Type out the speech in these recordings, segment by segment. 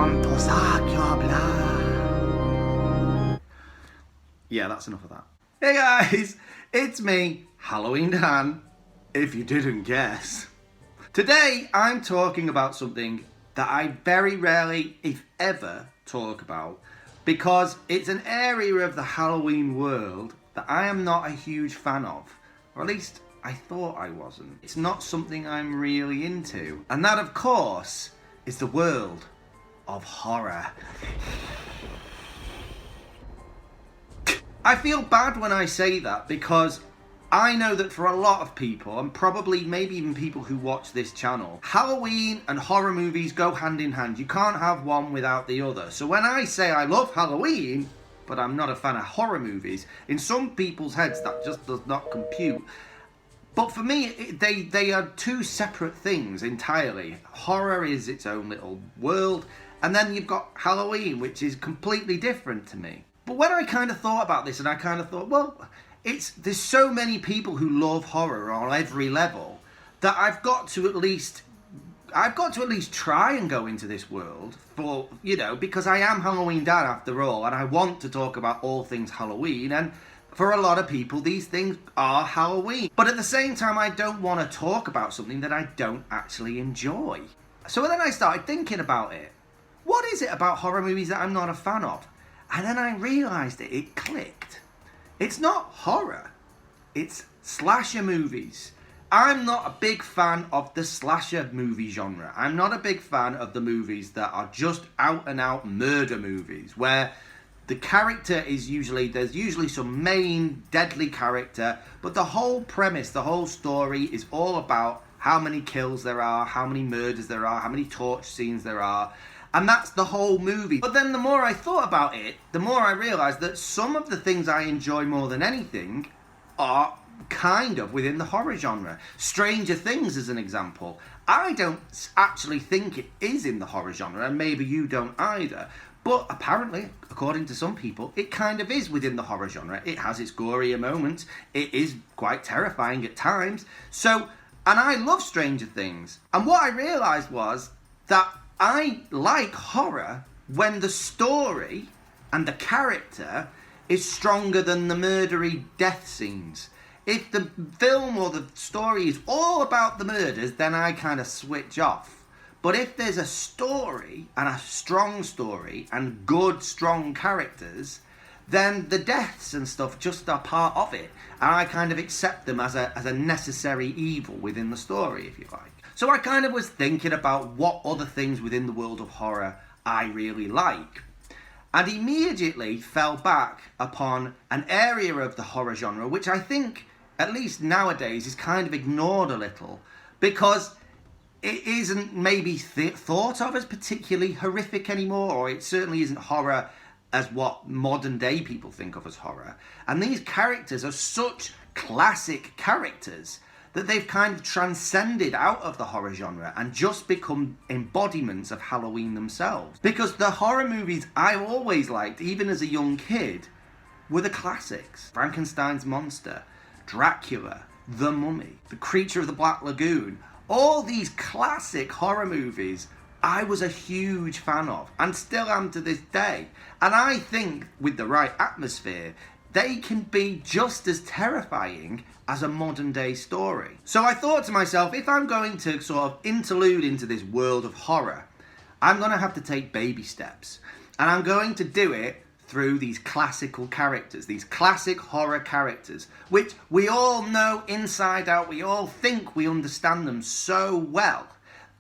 want to suck your blood. Yeah, that's enough of that. Hey guys, it's me, Halloween Dan, if you didn't guess. Today I'm talking about something that I very rarely, if ever, talk about because it's an area of the Halloween world that I am not a huge fan of, or at least I thought I wasn't. It's not something I'm really into, and that of course is the world of horror. I feel bad when I say that because I know that for a lot of people, and probably maybe even people who watch this channel, Halloween and horror movies go hand in hand. You can't have one without the other. So when I say I love Halloween, but I'm not a fan of horror movies, in some people's heads that just does not compute. But for me, they are two separate things entirely. Horror is its own little world, and then you've got Halloween, which is completely different to me. But when I kind of thought about this, and I kind of thought, well, there's so many people who love horror on every level that I've got to at least try and go into this world for, because I am Halloween Dan after all, and I want to talk about all things Halloween, and for a lot of people, these things are Halloween. But at the same time, I don't want to talk about something that I don't actually enjoy. So then I started thinking about it. What is it about horror movies that I'm not a fan of? And then I realised it clicked. It's not horror, it's slasher movies. I'm not a big fan of the slasher movie genre. I'm not a big fan of the movies that are just out and out murder movies, where the character is there's usually some main deadly character, but the whole premise, the whole story is all about how many kills there are, how many murders there are, how many torture scenes there are. And that's the whole movie. But then the more I thought about it, the more I realised that some of the things I enjoy more than anything are kind of within the horror genre. Stranger Things is an example. I don't actually think it is in the horror genre, and maybe you don't either. But apparently, according to some people, it kind of is within the horror genre. It has its gorier moments. It is quite terrifying at times. And I love Stranger Things. And what I realised was that I like horror when the story and the character is stronger than the murdery death scenes. If the film or the story is all about the murders, then I kind of switch off. But if there's a story, and a strong story, and good, strong characters, then the deaths and stuff just are part of it. And I kind of accept them as a necessary evil within the story, if you like. So I kind of was thinking about what other things within the world of horror I really like. And immediately fell back upon an area of the horror genre which I think, at least nowadays, is kind of ignored a little, because it isn't maybe thought of as particularly horrific anymore, or it certainly isn't horror as what modern day people think of as horror. And these characters are such classic characters that they've kind of transcended out of the horror genre and just become embodiments of Halloween themselves. Because the horror movies I always liked, even as a young kid, were the classics. Frankenstein's monster, Dracula, The Mummy, The Creature of the Black Lagoon. All these classic horror movies I was a huge fan of, and still am to this day. And I think with the right atmosphere, they can be just as terrifying as a modern day story. So I thought to myself, if I'm going to sort of interlude into this world of horror, I'm going to have to take baby steps. And I'm going to do it through these classical characters, these classic horror characters, which we all know inside out, we all think we understand them so well.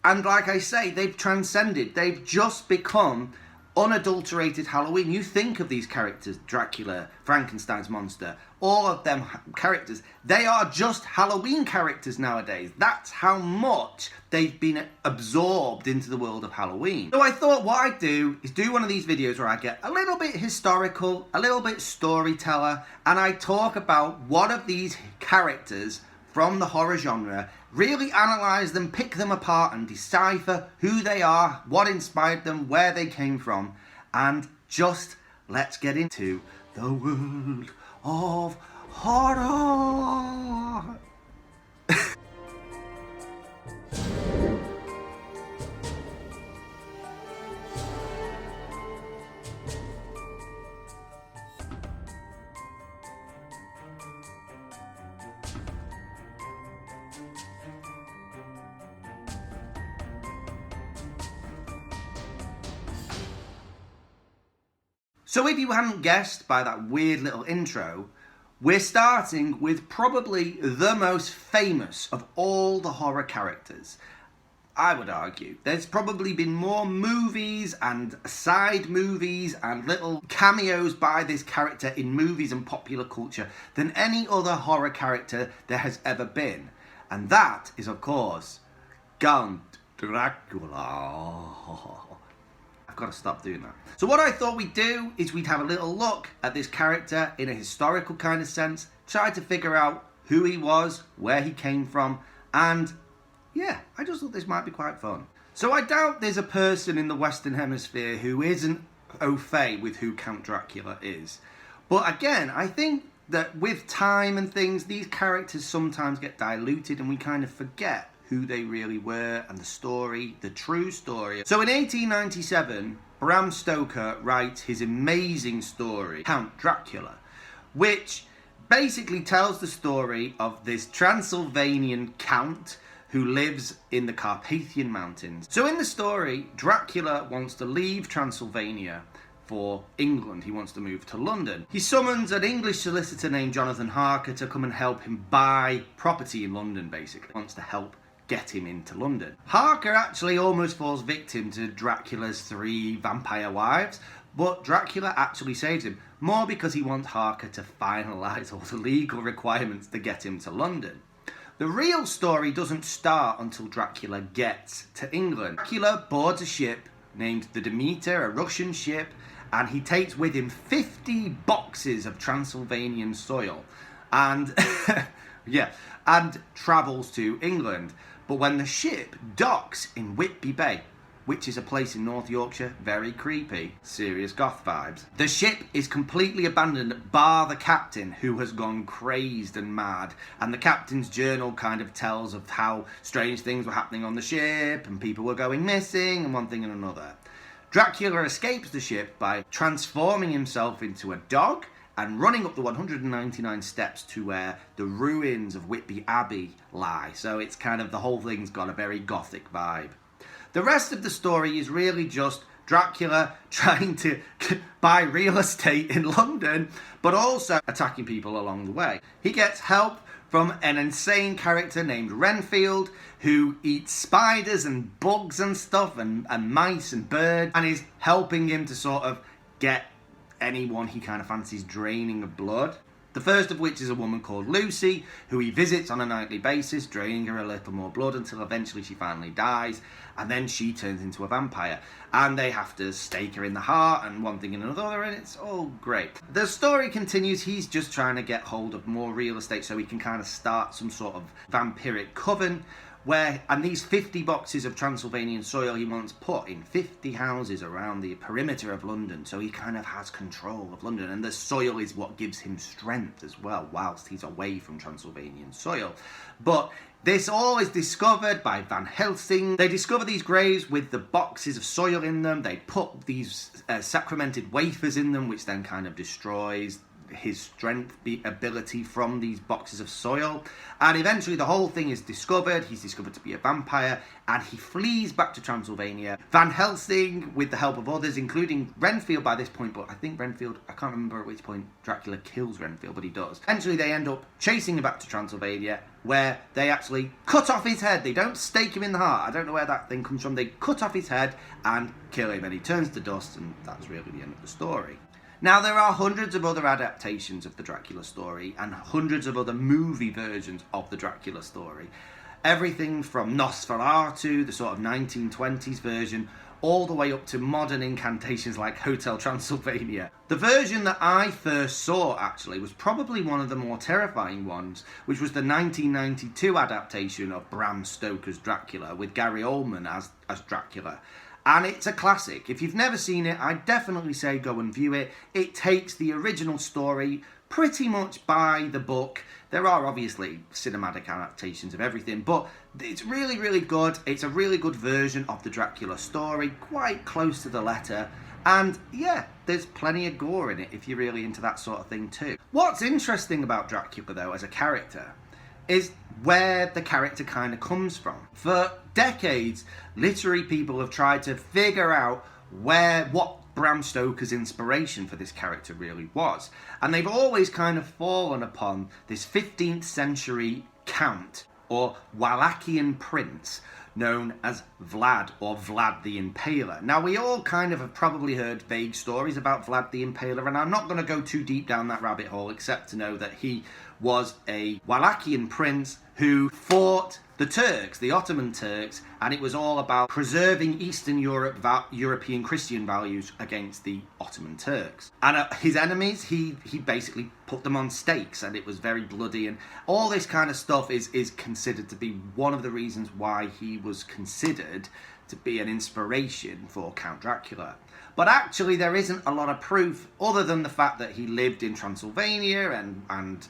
And like I say, they've transcended, they've just become unadulterated Halloween. You think of these characters, Dracula, Frankenstein's monster, all of them characters, they are just Halloween characters nowadays. That's how much they've been absorbed into the world of Halloween. So I thought what I'd do is do one of these videos where I get a little bit historical, a little bit storyteller, and I talk about one of these characters from the horror genre, really analyse them, pick them apart and decipher who they are, what inspired them, where they came from, and just let's get into the world of horror. So if you hadn't guessed by that weird little intro, we're starting with probably the most famous of all the horror characters. I would argue. There's probably been more movies and side movies and little cameos by this character in movies and popular culture than any other horror character there has ever been. And that is, of course, Count Dracula. I've got to stop doing that. So what I thought we'd do is we'd have a little look at this character in a historical kind of sense, try to figure out who he was, where he came from, and yeah, I just thought this might be quite fun. So I doubt there's a person in the Western Hemisphere who isn't au fait with who Count Dracula is. But again, I think that with time and things, these characters sometimes get diluted and we kind of forget who they really were and the story, the true story. So in 1897, Bram Stoker writes his amazing story, Count Dracula, which basically tells the story of this Transylvanian count who lives in the Carpathian Mountains. So in the story, Dracula wants to leave Transylvania for England. He wants to move to London. He summons an English solicitor named Jonathan Harker to come and help him buy property in London, basically. He wants to help get him into London. Harker actually almost falls victim to Dracula's 3 vampire wives, but Dracula actually saves him, more because he wants Harker to finalise all the legal requirements to get him to London. The real story doesn't start until Dracula gets to England. Dracula boards a ship named the Demeter, a Russian ship, and he takes with him 50 boxes of Transylvanian soil and and travels to England. But when the ship docks in Whitby Bay, which is a place in North Yorkshire, very creepy, serious goth vibes, the ship is completely abandoned bar the captain, who has gone crazed and mad, and the captain's journal kind of tells of how strange things were happening on the ship and people were going missing and one thing and another. Dracula escapes the ship by transforming himself into a dog and running up the 199 steps to where the ruins of Whitby Abbey lie. So it's kind of, the whole thing's got a very gothic vibe. The rest of the story is really just Dracula trying to buy real estate in London, but also attacking people along the way. He gets help from an insane character named Renfield, who eats spiders and bugs and stuff, and mice and birds, and is helping him to sort of get anyone he kind of fancies draining of blood. The first of which is a woman called Lucy, who he visits on a nightly basis, draining her a little more blood until eventually she finally dies, and then she turns into a vampire. And they have to stake her in the heart, and one thing and another, and it's all great. The story continues. He's just trying to get hold of more real estate so he can kind of start some sort of vampiric coven, and these 50 boxes of Transylvanian soil he wants put in 50 houses around the perimeter of London, so he kind of has control of London, and the soil is what gives him strength as well whilst he's away from Transylvanian soil. But this all is discovered by Van Helsing. They discover these graves with the boxes of soil in them. They put these sacramented wafers in them, which then kind of destroys his strength ability from these boxes of soil, and eventually the whole thing is discovered. He's discovered to be a vampire, and he flees back to Transylvania. Van Helsing, with the help of others, including Renfield by this point, but I think Renfield, I can't remember at which point Dracula kills Renfield, but he does. Eventually they end up chasing him back to Transylvania, where they actually cut off his head. They don't stake him in the heart. I don't know where that thing comes from. They cut off his head and kill him, and he turns to dust, and that's really the end of the story. Now, there are hundreds of other adaptations of the Dracula story and hundreds of other movie versions of the Dracula story. Everything from Nosferatu, the sort of 1920s version, all the way up to modern incantations like Hotel Transylvania. The version that I first saw, actually, was probably one of the more terrifying ones, which was the 1992 adaptation of Bram Stoker's Dracula, with Gary Oldman as Dracula. And it's a classic. If you've never seen it, I definitely say go and view it. It takes the original story pretty much by the book. There are obviously cinematic adaptations of everything, but it's really, really good. It's a really good version of the Dracula story, quite close to the letter. And yeah, there's plenty of gore in it if you're really into that sort of thing too. What's interesting about Dracula, though, as a character, is where the character kind of comes from. For decades, literary people have tried to figure out what Bram Stoker's inspiration for this character really was. And they've always kind of fallen upon this 15th century count or Wallachian prince known as Vlad, or Vlad the Impaler. Now, we all kind of have probably heard vague stories about Vlad the Impaler, and I'm not going to go too deep down that rabbit hole except to know that he was a Wallachian prince who fought the Turks, the Ottoman Turks, and it was all about preserving Eastern European Christian values against the Ottoman Turks. And his enemies, he basically put them on stakes, and it was very bloody, and all this kind of stuff is considered to be one of the reasons why he was considered to be an inspiration for Count Dracula. But actually there isn't a lot of proof other than the fact that he lived in Transylvania and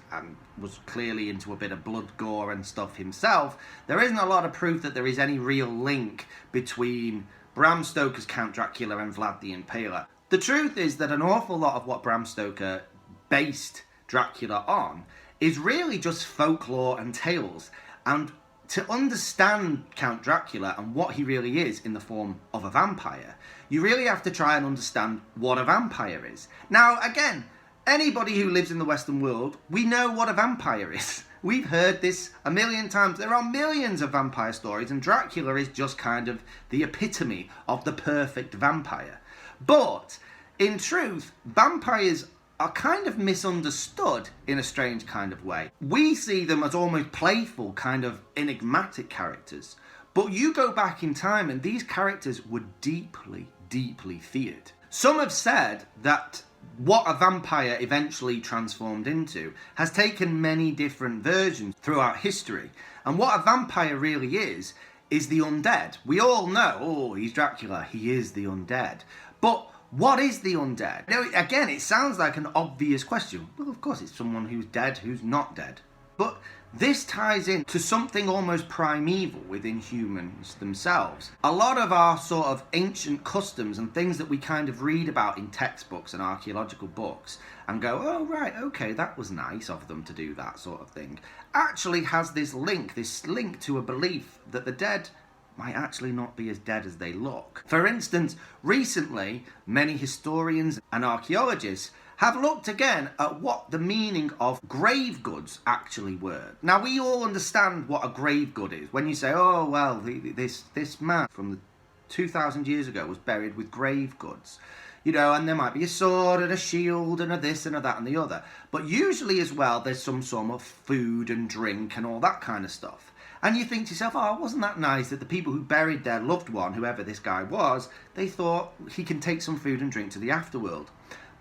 was clearly into a bit of blood, gore and stuff himself. There isn't a lot of proof that there is any real link between Bram Stoker's Count Dracula and Vlad the Impaler. The truth is that an awful lot of what Bram Stoker based Dracula on is really just folklore and tales. And to understand Count Dracula and what he really is in the form of a vampire, you really have to try and understand what a vampire is. Now, again, anybody who lives in the Western world, we know what a vampire is. We've heard this a million times. There are millions of vampire stories, and Dracula is just kind of the epitome of the perfect vampire. But, in truth, vampires are kind of misunderstood in a strange kind of way. We see them as almost playful, kind of enigmatic characters. But you go back in time and these characters were deeply, deeply feared. Some have said that what a vampire eventually transformed into has taken many different versions throughout history. And what a vampire really is the undead. We all know, oh, he's Dracula, he is the undead. But what is the undead? Now, again, it sounds like an obvious question. Well, of course, it's someone who's dead who's not dead. But this ties in to something almost primeval within humans themselves. A lot of our sort of ancient customs and things that we kind of read about in textbooks and archaeological books and go, oh, right, okay, that was nice of them to do that sort of thing, actually has this link to a belief that the dead might actually not be as dead as they look. For instance, recently, many historians and archaeologists have looked again at what the meaning of grave goods actually were. Now, we all understand what a grave good is. When you say, oh, well, this man from 2,000 years ago was buried with grave goods. You know, and there might be a sword and a shield and a this and a that and the other. But usually as well, there's some sort of food and drink and all that kind of stuff. And you think to yourself, oh, wasn't that nice that the people who buried their loved one, whoever this guy was, they thought he can take some food and drink to the afterworld.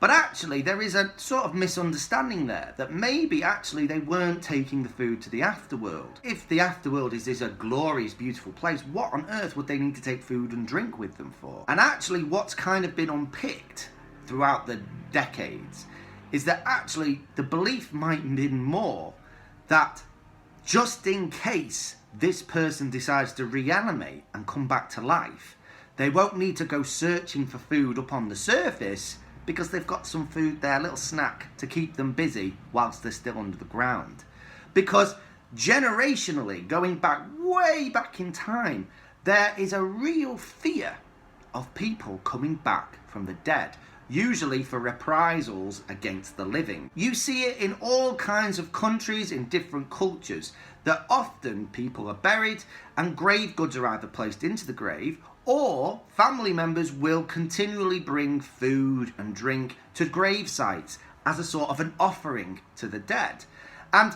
But actually, there is a sort of misunderstanding there, that maybe actually they weren't taking the food to the afterworld. If the afterworld is a glorious, beautiful place, what on earth would they need to take food and drink with them for? And actually, what's kind of been unpicked throughout the decades is that actually the belief might have been more that just in case this person decides to reanimate and come back to life, they won't need to go searching for food up on the surface because they've got some food there, a little snack to keep them busy whilst they're still under the ground. Because generationally, going back way back in time, there is a real fear of people coming back from the dead, usually for reprisals against the living. You see it in all kinds of countries, in different cultures, that often people are buried and grave goods are either placed into the grave or family members will continually bring food and drink to grave sites as a sort of an offering to the dead. And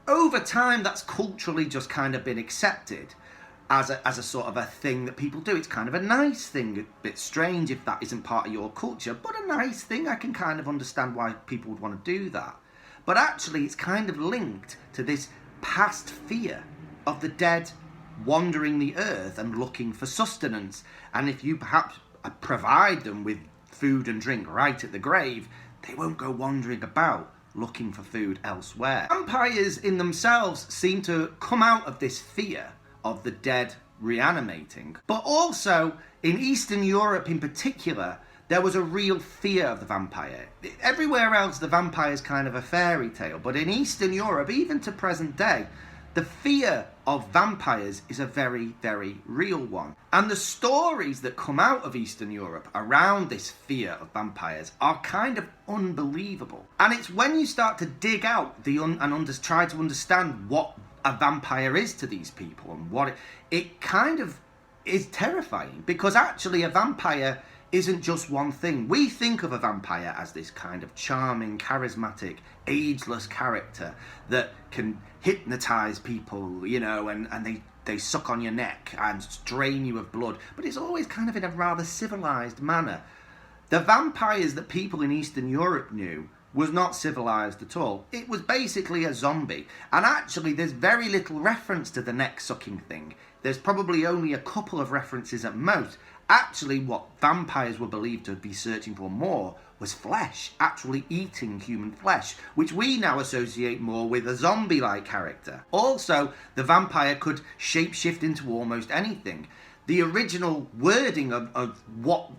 over time, that's culturally just kind of been accepted as a sort of a thing that people do. It's kind of a nice thing, a bit strange if that isn't part of your culture, but a nice thing. I can kind of understand why people would want to do that. But actually, it's kind of linked to this past fear of the dead wandering the earth and looking for sustenance. And if you perhaps provide them with food and drink right at the grave, they won't go wandering about looking for food elsewhere. Vampires in themselves seem to come out of this fear of the dead reanimating. But also, in Eastern Europe in particular, there was a real fear of the vampire. Everywhere else, the vampire is kind of a fairy tale. But in Eastern Europe, even to present day, the fear of vampires is a very, very real one. And the stories that come out of Eastern Europe around this fear of vampires are kind of unbelievable. And it's when you start to dig out try to understand what a vampire is to these people and what it kind of is terrifying, because actually a vampire isn't just one thing. We think of a vampire as this kind of charming, charismatic, ageless character that can hypnotize people, you know, and they suck on your neck and drain you of blood. But it's always kind of in a rather civilized manner. The vampires that people in Eastern Europe knew was not civilized at all. It was basically a zombie. And actually, there's very little reference to the neck-sucking thing. There's probably only a couple of references at most. Actually, what vampires were believed to be searching for more was flesh, actually eating human flesh, which we now associate more with a zombie-like character. Also, the vampire could shapeshift into almost anything. The original wording of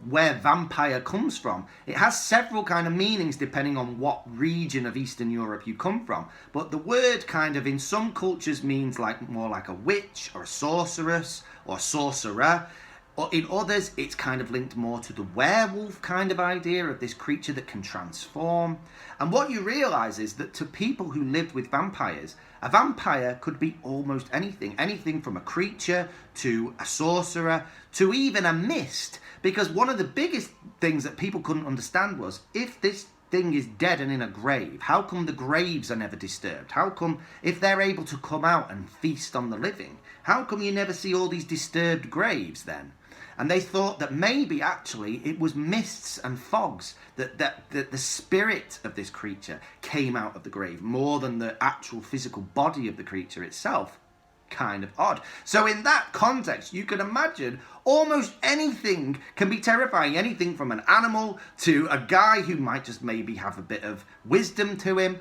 where vampire comes from, it has several kind of meanings depending on what region of Eastern Europe you come from. But the word kind of in some cultures means more like a witch or a sorceress or sorcerer. Or in others, it's kind of linked more to the werewolf kind of idea of this creature that can transform. And what you realise is that to people who lived with vampires, a vampire could be almost anything. Anything from a creature to a sorcerer to even a mist. Because one of the biggest things that people couldn't understand was, if this thing is dead and in a grave, how come the graves are never disturbed? How come, if they're able to come out and feast on the living, how come you never see all these disturbed graves then? And they thought that maybe actually it was mists and fogs that the spirit of this creature came out of the grave more than the actual physical body of the creature itself. Kind of odd. So in that context, you can imagine almost anything can be terrifying. Anything from an animal to a guy who might just maybe have a bit of wisdom to him,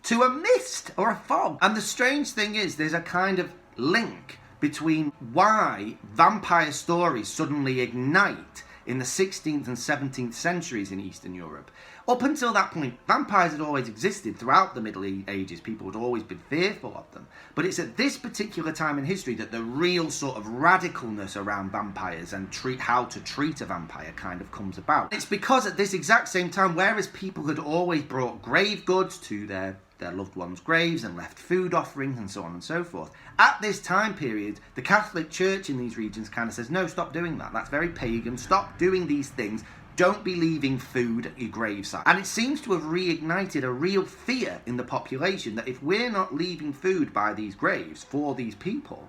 to a mist or a fog. And the strange thing is, there's a kind of link between why vampire stories suddenly ignite in the 16th and 17th centuries in Eastern Europe. Up until that point, vampires had always existed throughout the Middle Ages. People had always been fearful of them. But it's at this particular time in history that the real sort of radicalness around vampires and how to treat a vampire kind of comes about. It's because at this exact same time, whereas people had always brought grave goods to their loved ones' graves and left food offerings and so on and so forth, at this time period, the Catholic Church in these regions kind of says, no, stop doing that. That's very pagan. Stop doing these things. Don't be leaving food at your gravesite. And it seems to have reignited a real fear in the population that if we're not leaving food by these graves for these people,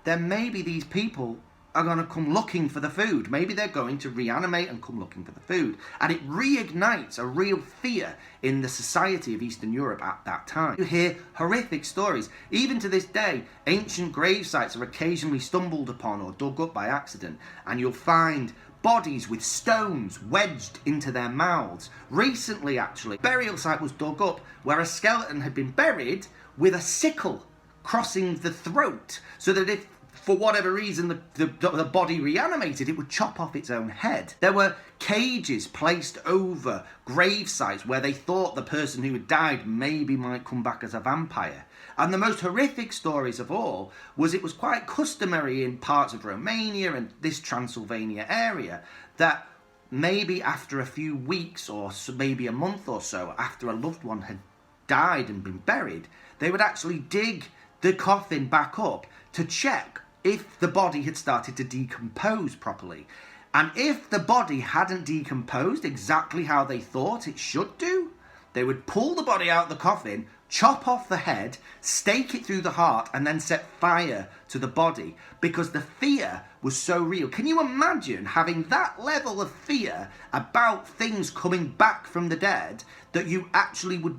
then maybe these people are going to come looking for the food. Maybe they're going to reanimate and come looking for the food. And it reignites a real fear in the society of Eastern Europe at that time. You hear horrific stories. Even to this day, ancient grave sites are occasionally stumbled upon or dug up by accident, and you'll find bodies with stones wedged into their mouths. Recently, actually, a burial site was dug up where a skeleton had been buried with a sickle crossing the throat, so that if for whatever reason the body reanimated, it would chop off its own head. There were cages placed over grave sites where they thought the person who had died maybe might come back as a vampire. And the most horrific stories of all was it was quite customary in parts of Romania and this Transylvania area that maybe after a few weeks or maybe a month or so after a loved one had died and been buried, they would actually dig the coffin back up to check if the body had started to decompose properly. And if the body hadn't decomposed exactly how they thought it should do, they would pull the body out of the coffin, chop off the head, stake it through the heart, and then set fire to the body, because the fear was so real. Can you imagine having that level of fear about things coming back from the dead, that you actually would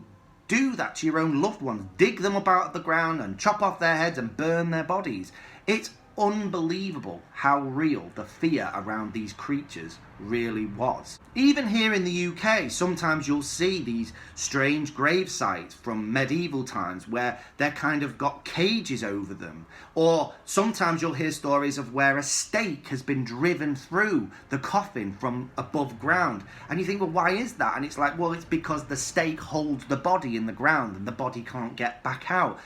do that to your own loved ones, dig them up out of the ground and chop off their heads and burn their bodies? It's unbelievable how real the fear around these creatures really was. Even here in the UK, sometimes you'll see these strange grave sites from medieval times where they're kind of got cages over them. Or sometimes you'll hear stories of where a stake has been driven through the coffin from above ground. And you think, well, why is that? And it's like, well, it's because the stake holds the body in the ground and the body can't get back out.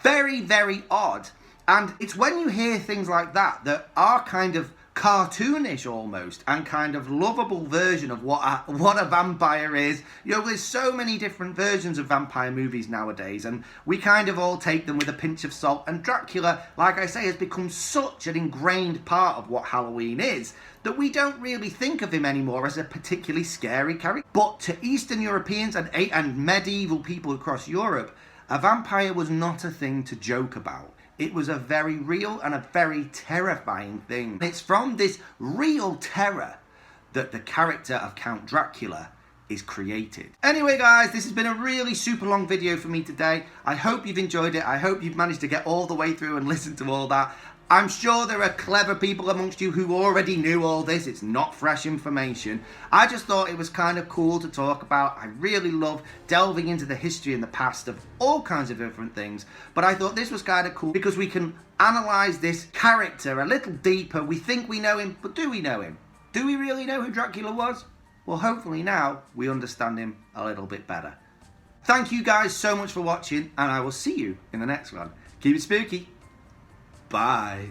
Very, very odd. And it's when you hear things like that that are kind of cartoonish almost, and kind of lovable version of what a vampire is. You know, there's so many different versions of vampire movies nowadays, and we kind of all take them with a pinch of salt. And Dracula, like I say, has become such an ingrained part of what Halloween is that we don't really think of him anymore as a particularly scary character. But to Eastern Europeans and medieval people across Europe, a vampire was not a thing to joke about. It was a very real and a very terrifying thing. It's from this real terror that the character of Count Dracula is created. Anyway guys, this has been a really super long video for me today. I hope you've enjoyed it. I hope you've managed to get all the way through and listen to all that. I'm sure there are clever people amongst you who already knew all this. It's not fresh information. I just thought it was kind of cool to talk about. I really love delving into the history and the past of all kinds of different things. But I thought this was kind of cool because we can analyse this character a little deeper. We think we know him, but do we know him? Do we really know who Dracula was? Well, hopefully now we understand him a little bit better. Thank you guys so much for watching, and I will see you in the next one. Keep it spooky. Bye.